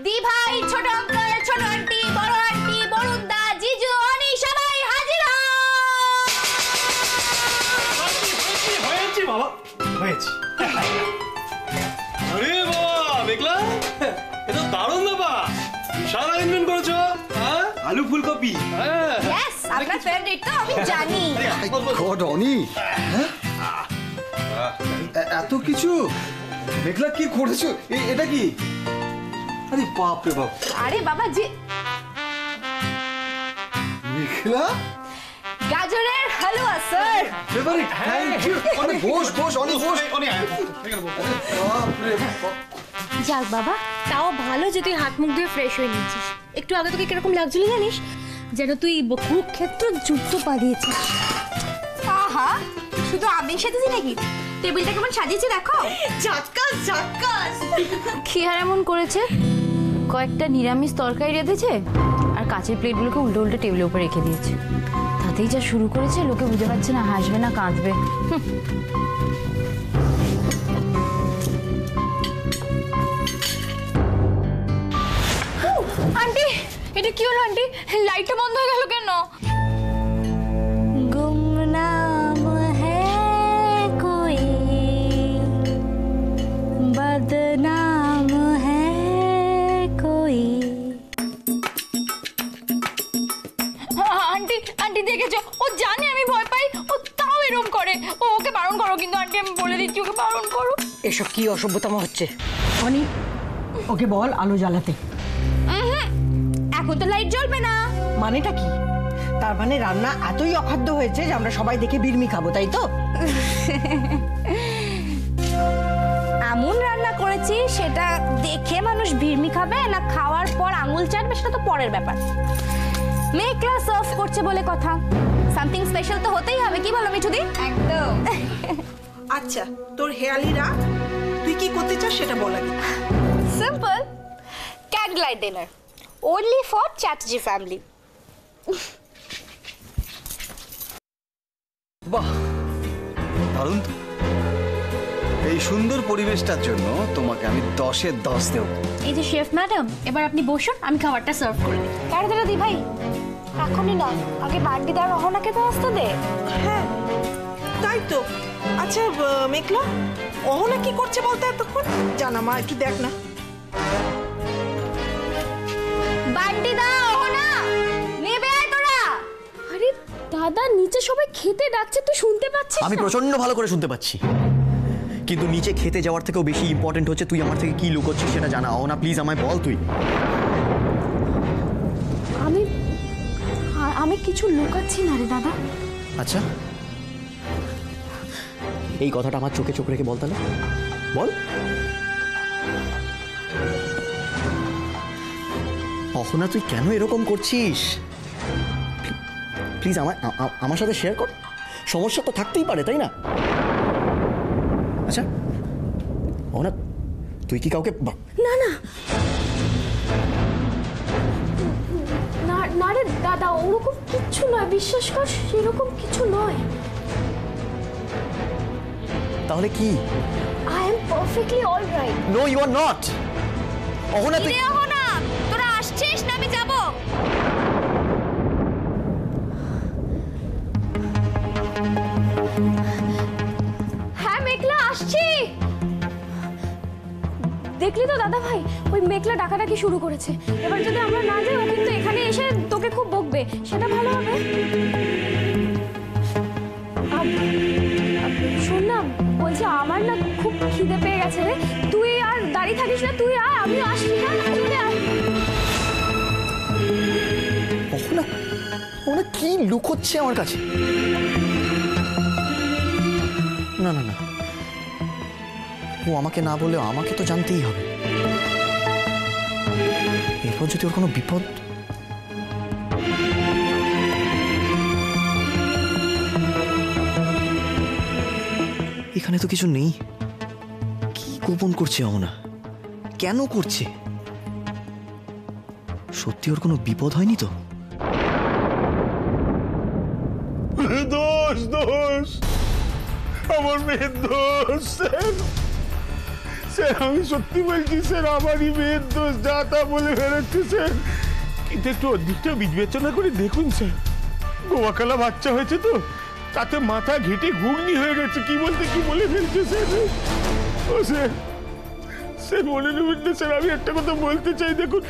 দি ভাই, ছোট আঙ্কেল, ছোট আন্টি, বড় আন্টি, বড়ুদা, জিজু, অনি সবাই হাজির হয়েছি বাবা, হয়েছি। আরে বাবা, দেখলা? এটা দারুণ ব্যাপার। বিশাল আরেঞ্জমেন্ট করেছো। হ্যাঁ, আলু ফুলকপি। হ্যাঁ, ইয়েস, আপনার ফেভারিট তো আমি জানি। গড অনি, এত কিছু মেঘলা কি করেছো? এটা কি? আরে বাপ রে বাপ। আরে বাবা জি, মেঘলা গাজরের হালুয়া sir. Favourite, thank you. Oni boss boss, Oni boss. বাপ রে বাপ। যাক বাবা, তাও ভালো যে তুই হাত মুখ ধুয়ে ফ্রেশ হয়ে নিয়েছিস। একটু আগে তোকে কিরকম লাগছিল জানিস? যেন তুই কুরুক্ষেত্র যুদ্ধ পালিয়েছিস। আহা, শুধু আমি সেজেছি নাকি? টেবিলটা কেমন সাজিয়েছি দেখো। ঝাক্কাস ঝাক্কাস। কি আর এমন করেছে? কয়েকটা নিরামিষ তরকারি রেঁধেছে আর কাঁচের প্লেটগুলোকে উল্টো উল্টো টেবিলের উপর রেখে দিয়েছে। তাতেই যা শুরু করেছে, লোকে বুঝতে পারছে না হাসবে না কাঁদবে। আন্টি, এটা কি হলো আন্টি? লাইটটা বন্ধ হয়ে গেল কেন? गुमनाम है कोई, बदनाम है कोई। আন্টি, আন্টি দেখেছো? ও জানে আমি ভয় পাই, ও তাও এরকম করে। ওকে বারণ করো কিন্তু আন্টি, আমি বলে দিচ্ছি ওকে বারণ করো। এসব কি অসভ্যতম হচ্ছে? অনি, ওকে বল আলো জ্বালাতে। এখন তো লাইট জ্বলবে না। মানেটা কি? তার মানে রান্না এতই অখাদ্য হয়েছে যে আমরা সবাই দেখে বিড়মি খাবো, তাই তো? এমন রান্না করেছি সেটা দেখে মানুষ ভিড়মি খাবে না খাওয়ার পর আঙুল চাটবে, সেটা তো পরের ব্যাপার। মেঘলা সার্ভ করছে বলে কথা, সামথিং স্পেশাল তো হতেই হবে, কি বলো মিঠুদি? একদম। আচ্ছা, তোর হেয়ালিরা তুই কি করতে চাস সেটা বল আগে। Simple candle light dinner, only for Chatterjee family. বাহ, দারুণ তো। এই সুন্দর পরিবেশটার জন্য তোমাকে আমি 10-এ 10 দেব। এই যে শেফ ম্যাডাম, এবার আপনি বসুন, আমি খাবারটা সার্ভ করে দিই। তাড়াতাড়ি দি ভাই, এখনই না, আগে বান্ডিদার রহনাকে তো আসতে দে। হ্যাঁ, তাই তো। আচ্ছা মেঘলা, অহনা কি করছে বলতে এতক্ষণ? জানা মা, একটু দেখ না। বান্ডিদা, রহনা, নেবে আয় তোরা। আরে দাদা, নিচে সবাই খেতে ডাকছে, তুই শুনতে পাচ্ছিস? আমি প্রচন্ড ভালো করে শুনতে পাচ্ছি, কিন্তু নিচে খেতে যাওয়ার থেকেও বেশি ইম্পর্টেন্ট হচ্ছে তুই আমার থেকে কি লুকোচ্ছিস সেটা জানা। না প্লিজ আমায় বল তুই। আমি কিছু লুকাচ্ছি না রে দাদা। আচ্ছা, এই কথাটা আমার চোখে চোখ রেখে বল তাহলে, বল। অহনা, তুই কেন এরকম করছিস? প্লিজ আমার সাথে শেয়ার কর। সমস্যা তো থাকতেই পারে, তাই না? আচ্ছা অহনা, তুই কি কাউকে না না না না রে দাদা, ওরকম কিচ্ছু নয়, বিশ্বাস কর, সেরকম কিছু নয়। তাহলে কি? I am perfectly alright. No you are not. Ahana, তুই রহনা, তোরা আসছিস না আমি যাব? হ্যাঁ মেঘলা, আসছি। দেখলি তো দাদা ভাই, ওই মেঘলা ডাকাডাকি শুরু করেছে। এবার যদি আমরা না যাই, ও কিন্তু এখানে এসে তোকে খুব বকবে, সেটা ভালো হবে। শোন না, বলছি আমার না খুব খিদে পেয়ে গেছে রে, তুই আর দাঁড়িয়ে থাকিস না, তুই আয়, আমি আসছি। হ্যাঁ, চলে আয়। অহনা, অহনা কি লুকোচ্ছে আমার কাছে? না না না, ও আমাকে না বলে আমাকে তো জানতেই হবে। এরপর যদি ওর কোনো বিপদ। এখানে তো কিছু নেই। কি গোপন করছে অহনা? কেন করছে? সত্যি ওর কোনো বিপদ হয়নি তো? দোষ দোষ, আমার মেয়ের দোষ। স্যার আমি সত্যি বলছি স্যার, আমারই মেয়ের দোষ, যা তা বলে বেরোচ্ছে স্যার। কিন্তু একটু অধিকটা বিবেচনা করে দেখুন স্যার, গোয়াকালা বাচ্চা হয়েছে তো, তাতে মাথা ঘেটে ঘুগনি হয়ে গেছে, কি বলতে কি বলে ফেলছে স্যার। ও স্যার, স্যার মনে নেবেন না স্যার, আমি একটা কথা বলতে চাই, দেখুন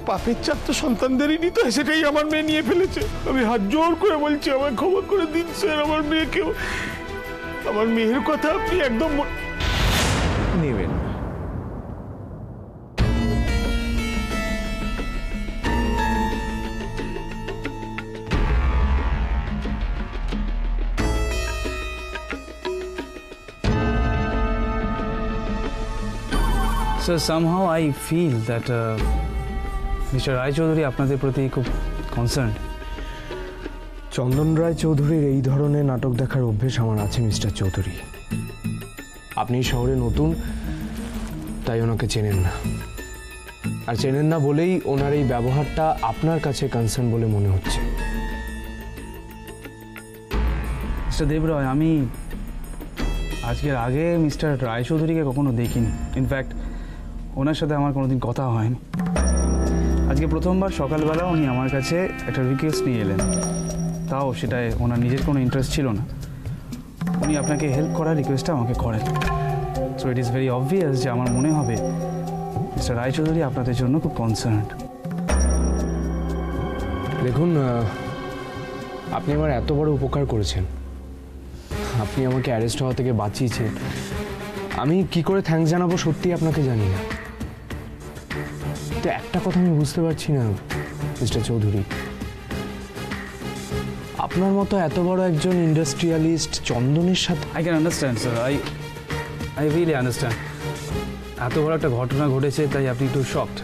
পাপের চাপ তো সন্তানদেরই নিতে হয়, সেটাই আমার মেয়ে নিয়ে ফেলেছে। আমি হাত জোর করে বলছি, আমার ক্ষমা করে দিন স্যার, আমার মেয়েকেও, আমার মেয়ের কথা আপনি একদম নেবেন না। So somehow I feel that Mr. Rai Chaudhary আপনাদের প্রতি খুব কনসার্ন। চন্দন রায় চৌধুরীর এই ধরনের নাটক দেখার অভ্যেস আমার আছে মিস্টার চৌধুরী। আপনি শহরে নতুন, তাই ওনাকে চেনেন না, আর চেনেন না বলেই ওনার এই ব্যবহারটা আপনার কাছে কনসার্ন বলে মনে হচ্ছে। মিস্টার দেবরয়, আমি আজকের আগে মিস্টার রায়চৌধুরীকে কখনো দেখিনি। ইনফ্যাক্ট ওনার সাথে আমার কোনোদিন কথা হয়নি। আজকে প্রথমবার সকালবেলা উনি আমার কাছে একটা রিকোয়েস্ট নিয়ে এলেন, তাও সেটায় ওনার নিজের কোনো ইন্টারেস্ট ছিল না। উনি আপনাকে হেল্প করার রিকোয়েস্টটা আমাকে করেন। So it is very obvious যে আমার মনে হবে মিস্টার রায়চৌধুরী আপনাদের জন্য খুব কনসার্নড। দেখুন, আপনি আমার এত বড় উপকার করেছেন, আপনি আমাকে অ্যারেস্ট হওয়া থেকে বাঁচিয়েছেন, আমি কি করে থ্যাঙ্কস জানাবো সত্যি আপনাকে জানি না। তো একটা কথা আমি বুঝতে পারছি না মিস্টার চৌধুরী, আপনার মতো এত বড় একজন ইন্ডাস্ট্রিয়ালিস্ট চন্দনের সাথে। I can understand sir, I really understand. এত বড় একটা ঘটনা ঘটেছে তাই আপনি একটু shocked.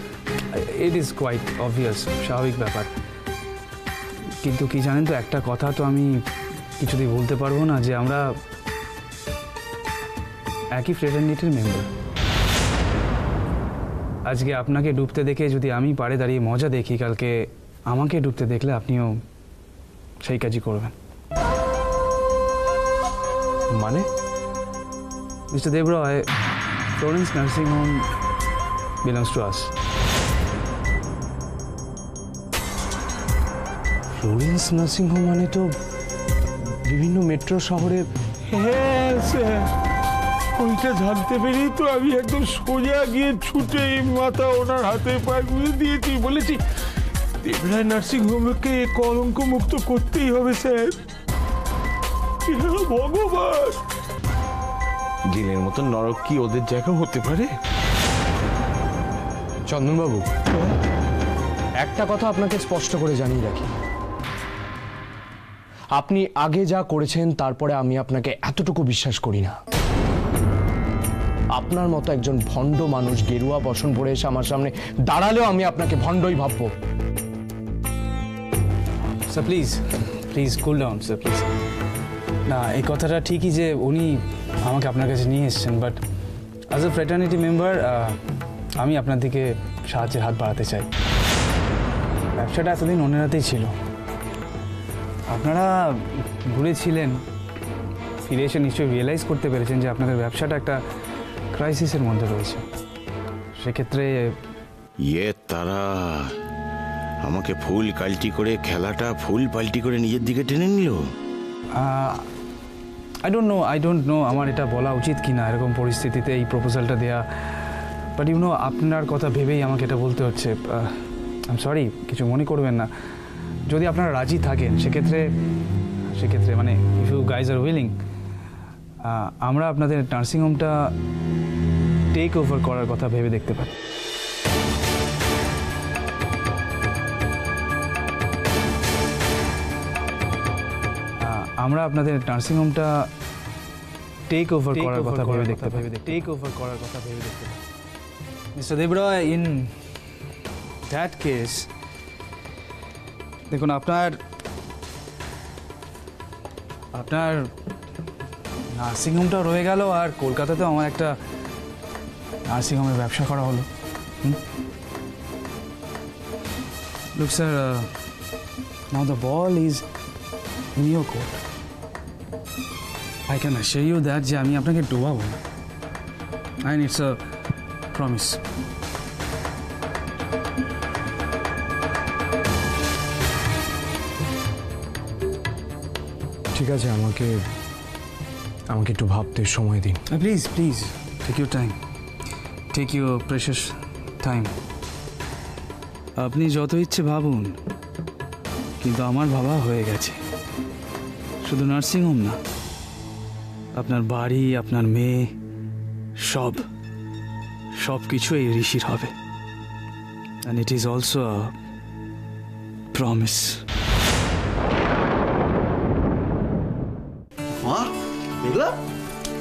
It is quite obvious, স্বাভাবিক ব্যাপার। কিন্তু কি জানেন তো, একটা কথা তো আমি কিছুতেই বলতে পারবো না, যে আমরা একই ফ্রেটার্নিটির মেম্বার। আজকে আপনাকে ডুবতে দেখে যদি আমি পাড়ে দাঁড়িয়ে মজা দেখি, কালকে আমাকে ডুবতে দেখলে আপনিও সেই কাজই করবেন। মানে? Mister Debroy, Florence nursing home belongs to us. Florence nursing home মানে তো বিভিন্ন মেট্রো শহরে। হ্যাঁ স্যার, ওইটা জানতে পেরেই তো আমি একদম সোজা গিয়ে ছুটে মাথা ওনার হাতে পায়ে গুঁজে দিয়েছি, বলেছি দেবরায় নার্সিং হোমকে কলঙ্ক মুক্ত করতেই হবে স্যার। ভগবান, জেলের মতন নরক কি ওদের জায়গা হতে পারে? চন্দনবাবু, একটা কথা আপনাকে স্পষ্ট করে জানিয়ে রাখি, আপনি আগে যা করেছেন তারপরে আমি আপনাকে এতটুকু বিশ্বাস করি না। আপনার মতো একজন ভণ্ড মানুষ গেরুয়া বসন পরে এসে আমার সামনে দাঁড়ালেও আমি আপনাকে ভণ্ডই ভাববো। Sir please please cool down sir, please. না, এই কথাটা ঠিকই যে উনি আমাকে আপনার কাছে নিয়ে এসেছেন, but as a fraternity member আমি আপনার দিকে সাহায্যের হাত বাড়াতে চাই। ব্যবসাটা এতদিন অন্যের হাতেই ছিল, আপনারা ভুলেছিলেন, ফিরে এসে নিশ্চয়ই রিয়েলাইজ করতে পেরেছেন যে আপনাদের ব্যবসাটা একটা ক্রাইসিসের মধ্যে রয়েছে। সেক্ষেত্রে তারা আমাকে ফুল কাল্টি করে, খেলাটা ফুল পাল্টি করে নিজের দিকে টেনে নিল। আই ডোন্ট নো আমার এটা বলা উচিত কি না এরকম পরিস্থিতিতে এই প্রপোজালটা দেয়া, বাট ইউ নো আপনার কথা ভেবেই আমাকে এটা বলতে হচ্ছে। আই এম সরি, কিছু মনে করবেন না। যদি আপনারা রাজি থাকেন সেক্ষেত্রে মানে if you guys are willing, আমরা আপনাদের নার্সিংহোমটা টেক ওভার করার কথা ভেবে দেখতে পারি। আমরা আপনাদের নার্সিংহোমটা টেক ওভার করার কথা ভেবে দেখতে পারি। মিস্টার দেবরয়, ইন দ্যাট কেস দেখুন, আপনার নার্সিংহোমটা রয়ে গেল, আর কলকাতাতেও আমার একটা নার্সিংহোমের ব্যবসা করা হলো। Look sir, now the ball is in your court. I can assure you that যে আমি আপনাকে ডোবাবো না। And it's a promise. ঠিক আছে, আমাকে একটু ভাবতে সময় দিন। Please please take your time, take your precious time. আপনি যত ইচ্ছে ভাবুন, কিন্তু আমার ভাবা হয়ে গেছে। শুধু নার্সিংহোম না, আপনার বাড়ি, আপনার মেয়ে, সব কিছু এই ঋষির হবে। And it is also a promise. মা, মেঘলা,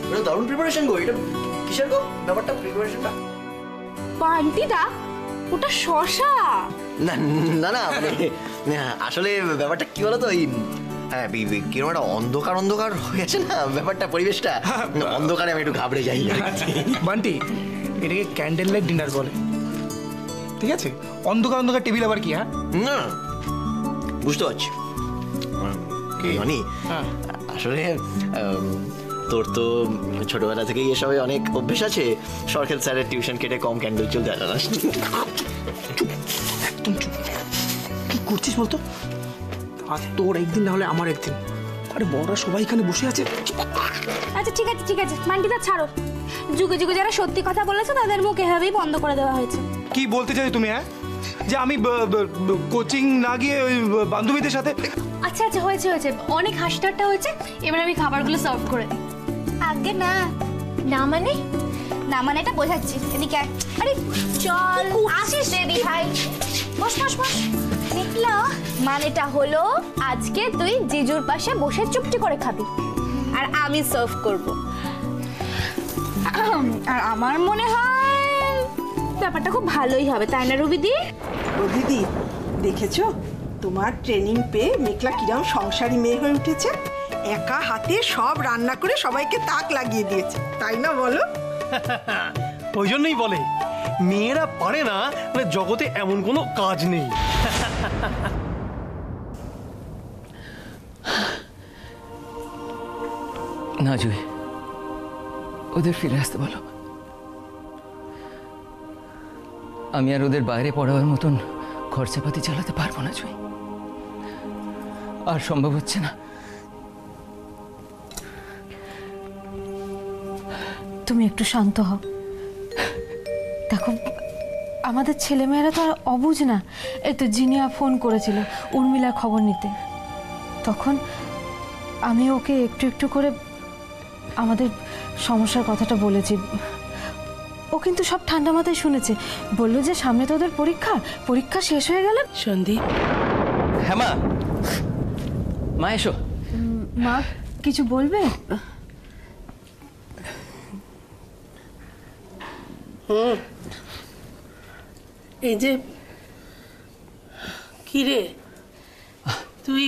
এটা দারুণ প্রিপারেশন গো। এটা কিসের গো ব্যাপারটা, প্রিপারেশনটা? বান্টিদা, ওটা শশা। না না না, মানে আসলে ব্যাপারটা কি বলতো, ওই হ্যাঁ কিরকম একটা অন্ধকার অন্ধকার হয়ে আছে না ব্যাপারটা, পরিবেশটা। অন্ধকারে আমি একটু ঘাবড়ে যাই। বান্টি, এটাকে ক্যান্ডেল লাইট ডিনার বলে, ঠিক আছে? অন্ধকার অন্ধকার টেবিল আবার কি? হ্যাঁ না, বুঝতে পারছি অনি। আসলে তোর তো ছোটবেলা থেকেই এসবে অনেক অভ্যেস আছে। সরকার স্যারের টিউশন কেটে কম ক্যান্ডেল চলতে জানাস। একদম চুপ। কি করছিস বলতো? আর তোর একদিন না হলে আমার একদিন। আরে বড়রা সবাই এখানে বসে আছে। আচ্ছা ঠিক আছে ঠিক আছে, বান্টিদা ছাড়ো। যুগে যুগে যারা সত্যি কথা বলেছে তাদের মুখ এভাবেই বন্ধ করে দেওয়া হয়েছে। কি বলতে চাই তুমি? হ্যাঁ, যে আমি কোচিং না গিয়ে ওই বান্ধবীদের সাথে। আচ্ছা আচ্ছা, হয়েছে হয়েছে, অনেক হাসি ঠাট্টা হয়েছে। এবার আমি খাবারগুলো সার্ভ করে দিই। আগে না না মানে? না মানে এটা বোঝাচ্ছি। এদিকে আয়। আরে চল, আসিস রেডি ভাই। বস বস বস। নিকলা, মানেটা হলো আজকে তুই জিজুর পাশে বসে চুপটি করে খাবি, আর আমি সার্ভ করব। আর আমার মনে হয় ব্যাপারটা খুব ভালোই হবে, তাই না রুবিদি? ও দিদি, দেখেছো তোমার ট্রেনিং পেয়ে মেঘলা কিরম সংসারী মেয়ে হয়ে উঠেছে? একা হাতে সব রান্না করে সবাইকে তাক লাগিয়ে দিয়েছে, তাই না বলো? ওই জন্যই বলে মেয়েরা পারে না, মানে জগতে এমন কোনো কাজ নেই। না জুই, ওদের ফিরে আসতে বলো। আমি আর ওদের বাইরে পড়াবার মতন খরচাপাতি চালাতে পারবো না জুই, আর সম্ভব হচ্ছে না। তুমি একটু শান্ত হও। দেখো, আমাদের ছেলেমেয়েরা তো আর অবুঝ না। এই তো জিনিয়া ফোন করেছিল উর্মিলার খবর নিতে, তখন আমি ওকে একটু একটু করে আমাদের সমস্যার কথাটা বলেছি। ও কিন্তু সব ঠান্ডা মাথায় শুনেছে। বললো যে সামনে তো ওদের পরীক্ষা শেষ হয়ে গেল। সন্দীপ। হ্যাঁ মা, মা এসো। মা কিছু বলবে? এই যে কিরে, তুই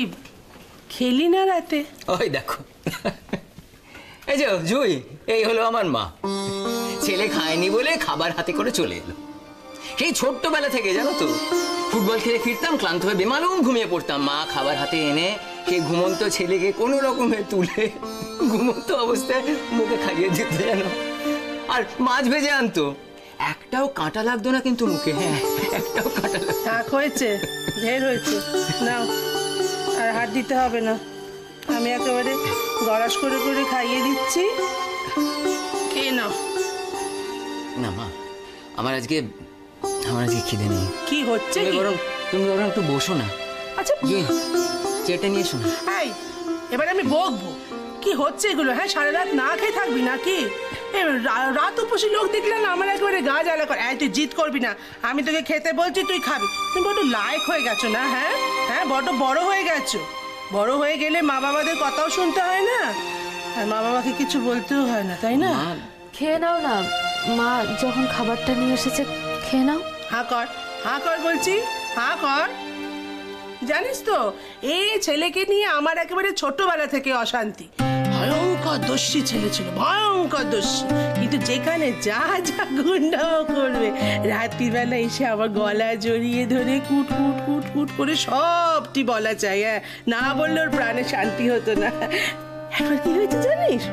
খেলি না রাতে? ওই দেখো, এই যে জুই, এই হলো আমার মা। ছেলে খায়নি বলে খাবার হাতে করে চলে এলো। সেই ছোট্টবেলা থেকে জানো তো, ফুটবল খেলে ফিরতাম, ক্লান্ত হয়ে বেমালুম ঘুমিয়ে পড়তাম। মা খাবার হাতে এনে সেই ঘুমন্ত ছেলেকে কোনো রকমে তুলে ঘুমন্ত অবস্থায় মুখে খাইয়ে দিত জানো। আর মাছ ভেজে আনতো, একটাও কাঁটা লাগতো না কিন্তু মুখে। হ্যাঁ, একটাও কাঁটা লাগতো। থাক, হয়েছে, ঢের হয়েছে, নাও আর হাত দিতে হবে না। আমি একেবারে গড়াস করে করে খাইয়ে দিচ্ছি, খেয়ে নাও। না মা, আমার আজকে খিদে নেই। কি হচ্ছে? তুমি বরং একটু বসো না। আচ্ছা, চেটে নিয়ে এসো না। এই, এবারে আমি বকবো। কি হচ্ছে এগুলো? হ্যাঁ, সারা রাত না খেয়ে থাকবি নাকি? রাত উপসী লোক দেখলে না আমার একেবারে গা জ্বালা করে। তুই জিদ করবি না, আমি তোকে খেতে বলছি, তুই খাবি। তুমি বড্ড লায়ক হয়ে গেছো না? হ্যাঁ হ্যাঁ, বড্ড বড় হয়ে গেছো। বড় হয়ে গেলে মা বাবাদের কথাও শুনতে হয় না, আর মা বাবাকে কিছু বলতেও হয় না, তাই না? খেয়ে নাও না মা, যখন খাবারটা নিয়ে এসেছে খেয়ে নাও। হাঁ কর, হাঁ কর বলছি, হাঁ কর। জানিস তো, এই ছেলেকে নিয়ে আমার একেবারে ছোটবেলা থেকে অশান্তি। ভয়ঙ্কর দস্যি ছেলে ছিল, ভয়ঙ্কর দস্যি। কিন্তু যেখানে যা যা গুন্ডাও করবে, রাত্রিবেলা এসে আমার গলা জড়িয়ে ধরে কুট কুট কুট কুট করে সবটি বলা চাই। হ্যাঁ, না বললে ওর প্রাণে শান্তি হতো না। একবার কি হয়েছে জানিস?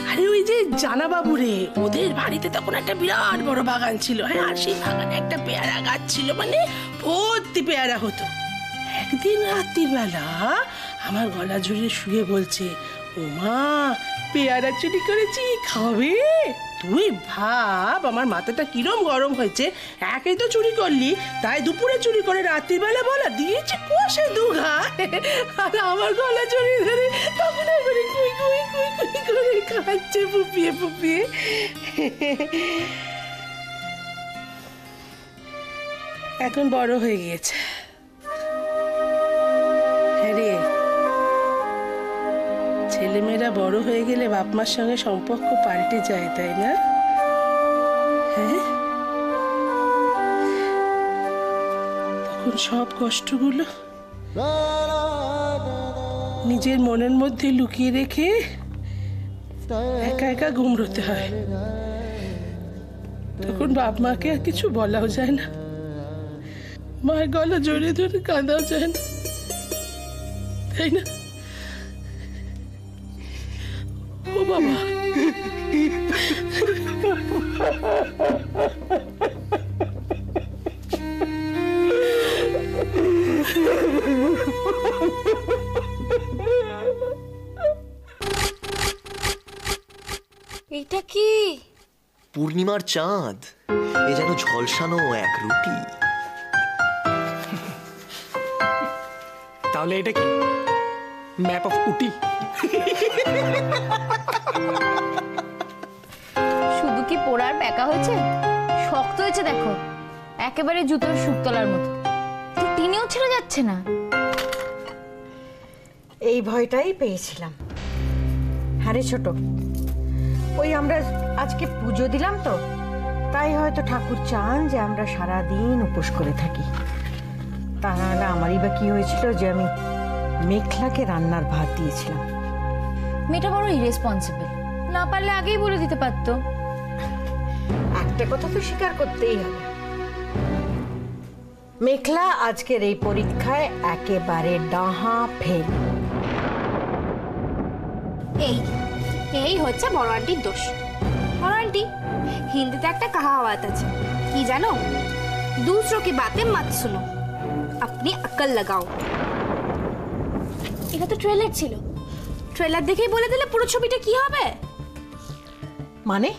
আরে ওই ওই যে জানাবাবু রে, ওদের বাড়িতে তখন একটা বিরাট বড় বাগান ছিল। হ্যাঁ, আর সেই বাগানে একটা পেয়ারা গাছ ছিল, মানে ভর্তি পেয়ারা হতো। একদিন রাত্রির বেলা আমার গলা জুড়ে শুয়ে বলছে, ওমা পেয়ারা চুরি করেছি, খাবে? তুই ভাব আমার মাথাটা কিরম গরম হয়েছে। একেই তো চুরি করলি, তাই দুপুরে চুরি করে রাত্রির বেলা বলা দিয়েছে কষে দুঘা। আর আমার গলা জড়িয়ে ধরে তখন করে কুই কুই কুই কুই করে খাচ্ছে ফুপিয়ে ফুপিয়ে। এখন বড় হয়ে গিয়েছে। হ্যাঁ রে, ছেলেমেয়েরা বড় হয়ে গেলে বাপ মার সঙ্গে সম্পর্ক পাল্টে যায়, তাই না? হ্যাঁ, তখন সব কষ্টগুলো নিজের মনের মধ্যে লুকিয়ে রেখে একা একা গুমড়োতে হয়। তখন বাপ মাকে আর কিছু বলাও যায় না, মায়ের গলা জড়িয়ে ধরে কাঁদাও যায় না, তাই না? ও বাবা, এটা কি? পূর্ণিমার চাঁদ, এ যেন ঝলসানো এক রুটি। তাহলে এটা কি ম্যাপ অফ উটি? শুধু কি পোড়ার প্যাকা হয়েছে, শক্ত হয়েছে দেখো, একেবারে জুতোর সুতলার মতো। তো টিনেও ছেড়ে যাচ্ছে না। এই ভয়টাই পেয়েছিলাম। হ্যাঁ রে ছোট, ওই আমরা আজকে পুজো দিলাম তো, তাই হয়তো ঠাকুর চান যে আমরা সারাদিন উপোস করে থাকি। তা নাহলে আমারই বা কি হয়েছিল যে আমি মেঘলাকে রান্নার ভাত দিয়েছিলাম। মেয়েটা বড় ইরেসপন্সিবল, না পারলে আগেই বলে দিতে পারতো। একটা কথা তো স্বীকার করতেই হবে, মেঘলা আজকের এই পরীক্ষায় একেবারে ডাহা ফেল। এই হচ্ছে বড় আন্টির দোষ। বড় আন্টি, হিন্দিতে একটা কাহাওয়াত আছে, কি জানো? दूसरों की बातें मत सुनो, अपनी अक्ल लगाओ। এটা তো ট্রেলার ছিল, ট্রেলার দেখেই বলে দিলে পুরো ছবিটা কি হবে? মানে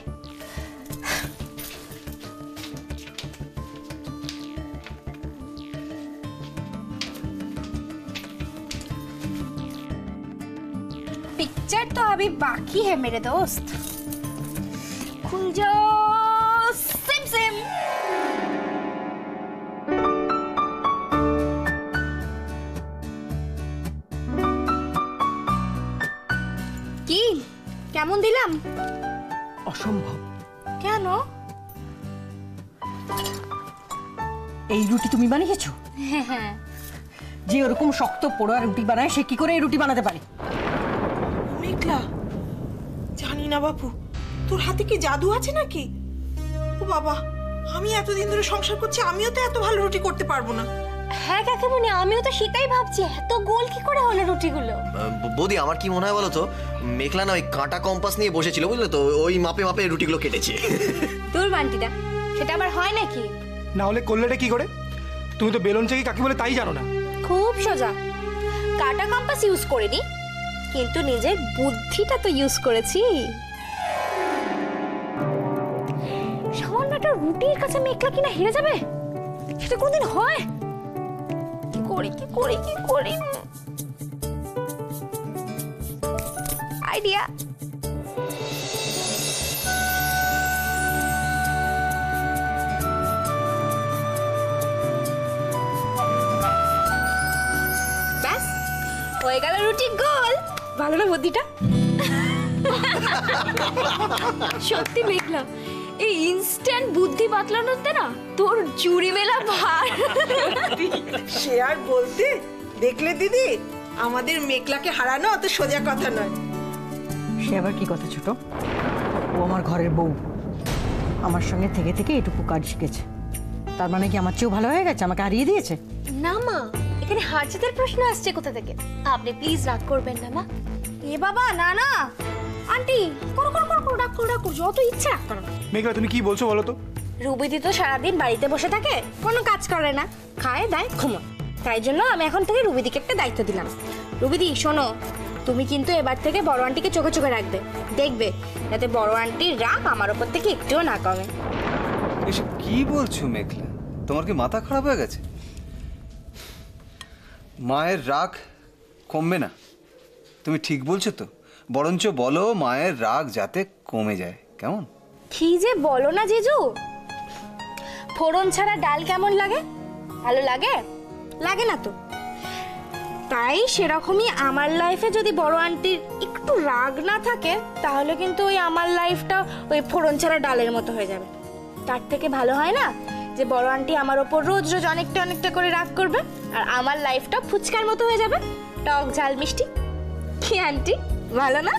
पिक्चर तो अभी बाकी है मेरे दोस्त। खुल जाओ सिम सिम। কি কেমন দিলাম? অসম্ভব। কেন? এই রুটি তুমি বানিয়েছো? হ্যাঁ। যে ওরকম শক্ত পোড়া রুটি বানায় সে কি করে এই রুটি বানাতে পারে? মেঘলা, জানি না বাপু, তোর হাতে কি জাদু আছে নাকি? ও বাবা, আমি এতদিন ধরে সংসার করছি, আমিও তো এত ভালো রুটি করতে পারবো না। হ্যাঁ কাকিমণি, আমিও তো সেটাই ভাবছি, এত গোল কি করে হলো রুটিগুলো? বৌদি, আমার কি মনে হয় বলো তো, মেঘলা না ওই কাঁটা কম্পাস নিয়ে বসেছিল, বুঝলে তো, ওই মাপে মাপে রুটিগুলো কেটেছে। তোর বান্টিদা, সেটা আবার হয় নাকি? না হলে করলেটা কি করে? তুমি তো বেলুন চেকি কাকে বলে তাই জানো না। খুব সোজা, কাটা কম্পাস ইউজ করিনি, কিন্তু নিজের বুদ্ধিটা তো ইউজ করেছি। সামান্য একটা রুটির কাছে মেঘলা কিনা হেরে যাবে, সেটা কোনদিন হয়? কি করি আইডিয়া। ব্যাস হয়ে গেল রুটি গোল। ভালো না বুদ্ধিটা? সত্যি মেঘলা, এই ইনস্ট্যান্ট বুদ্ধি বাতলানোতে না তোর জুড়ি মেলা ভার। সে আর বলতে, দেখলে দিদি, আমাদের মেঘলাকে হারানো অত সোজা কথা নয়। সে আবার কি কথা ছোট? ও আমার ঘরের বউ, আমার সঙ্গে থেকে থেকে এটুকু কাজ শিখেছে। তার মানে কি আমার চেয়েও ভালো হয়ে গেছে, আমাকে হারিয়ে দিয়েছে? না মা, এখানে হার জিতের প্রশ্ন আসছে কোথা থেকে? আপনি প্লিজ রাগ করবেন না মা। এ বাবা, না না আন্টি, করো করো করো রাগ করো, যত ইচ্ছা রাগ করো। মেঘলা তুমি কি বলছো বলো তো? রুবিদি তো সারাদিন বাড়িতে বসে থাকে, কোনো কাজ করে না, খায় দায় ঘুমো। তাই জন্য আমি এখন থেকে রুবিদিকে একটা দায়িত্ব দিলাম। রুবিদি শোনো, তুমি কিন্তু এবার থেকে বড় আন্টিকে চোখে চোখে রাখবে, দেখবে যাতে বড় আন্টির রাগ আমার ওপর থেকে একটুও না কমে। এসব কি বলছো মেঘলা? তোমার কি মাথা খারাপ হয়ে গেছে? মায়ের রাগ কমবে না, তুমি ঠিক বলছো তো। বরঞ্চ বলো মায়ের রাগ যাতে কমে যায়, কেমন? কি যে বলো না জিজু, ফোড়ন ছাড়া ডাল কেমন লাগে? ভালো লাগে? লাগে না তো। তাই সেরকমই আমার লাইফে যদি বড় আন্টির একটু রাগ না থাকে, তাহলে কিন্তু ওই আমার লাইফটা ওই ফোড়ন ছাড়া ডালের মতো হয়ে যাবে। তার থেকে ভালো হয় না যে বড় আন্টি আমার ওপর রোজ রোজ অনেকটা অনেকটা করে রাগ করবে, আর আমার লাইফটা ফুচকার মতো হয়ে যাবে, টক ঝাল মিষ্টি। কি আন্টি, ভালো না?